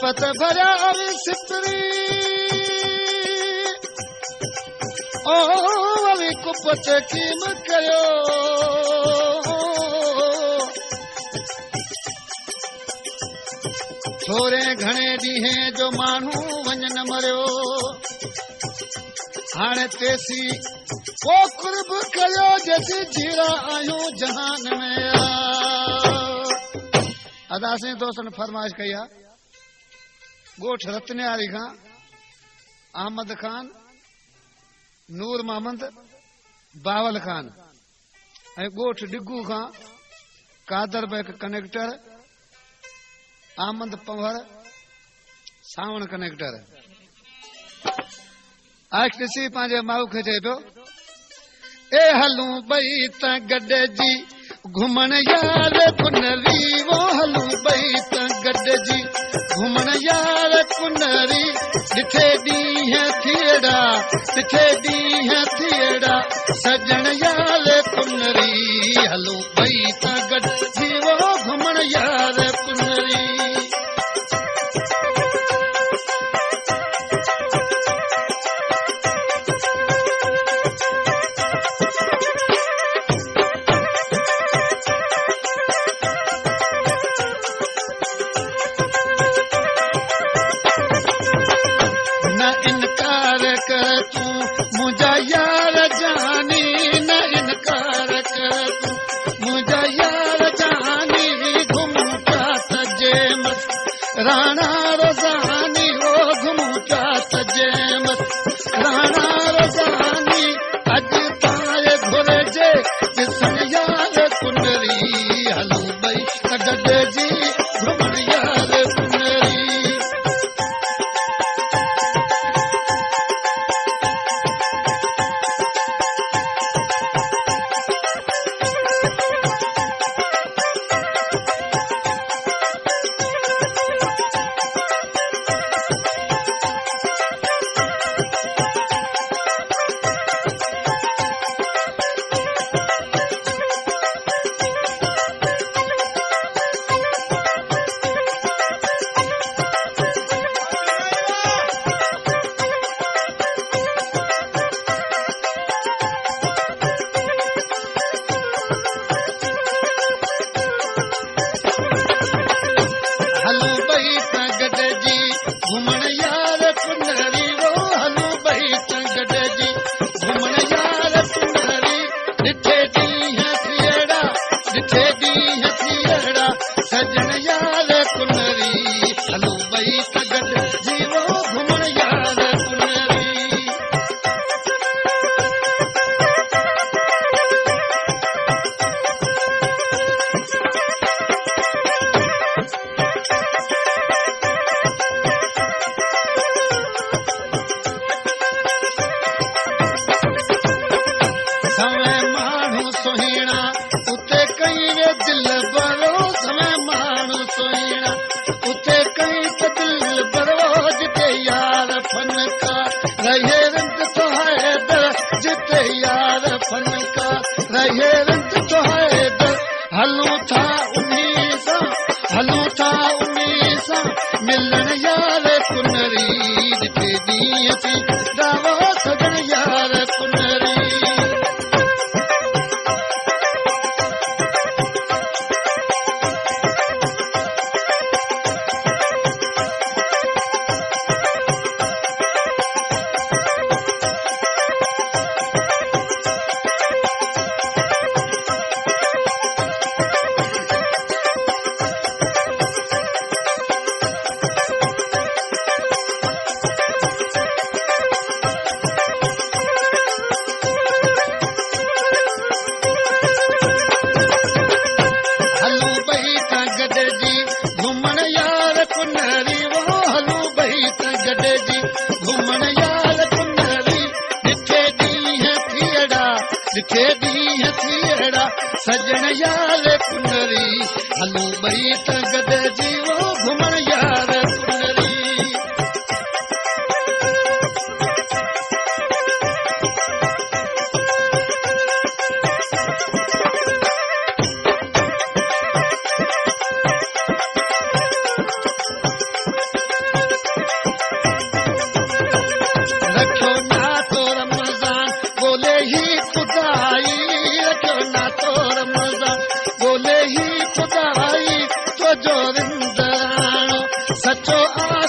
पत भरिया सितरी ओ अवी कुपत कीम कयो थोरे घणे ॾींहं जो माण्हू वञन मरियो हाणे तेसी को कुर्ब कयो जैसे जीरा आहियूं जहान में अदासीं दोस्तन फरमाइश कई आहे ॻोठ रतनियारी खां अहमद खान नूर मोहम्मद बावल खान ऐं ॻोठ डिगू खां कादर बेग कनेक्टर अहमद पंवर सावण कनेक्टर आज ॾिसी पंहिंजे माउ खे चए पियो ए हलूं ॿई त गॾिजी घुमण यार कुनरी वो हलूं ॿई त गॾिजी घुमण यार कुनरी ॾिठे ॾींहं थियड़ा सजण यार कुनरी हलूं ॿई त गॾिजी वो घुमण यार कुनरी मुझा यार जानी न इनकार कर तू मुझा यार जानी घुमूटा सजे मत राणा रोजानी वो घुमूटा सजे मत राणा रोजानी अज ताए घुरजे ॾिसण यार कुनरी हलूं ॿई गॾिजी घुमण यार कुनरी घुमण यार कुनरी वो हलूं ॿई त गॾिजी घुमण यार कुनरी ॾिठे ॾींहं थियड़ा सजण यार कुनरी हलूं ॿई त गॾिजी वो घुमण यार कुनरी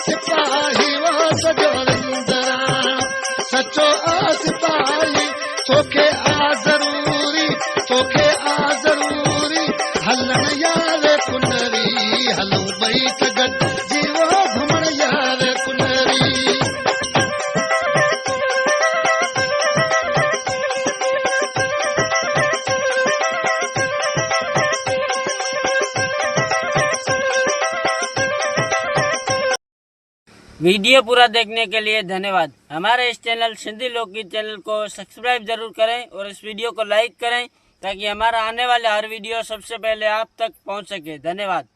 सिपाही वो सॼो रिंदराणो सचो सिपाही तोखे ज़रूरी तोखे ज़रूरी हलण यार कुनरी हलूं ॿई त गॾिजी वो घुमण यार कुनरी वीडियो पूरा देखने के लिए धन्यवाद। हमारे इस चैनल सिंधी लोकगीत चैनल को सब्सक्राइब जरूर करें और इस वीडियो को लाइक करें ताकि हमारा आने वाला हर वीडियो सबसे पहले आप तक पहुंच सके। धन्यवाद।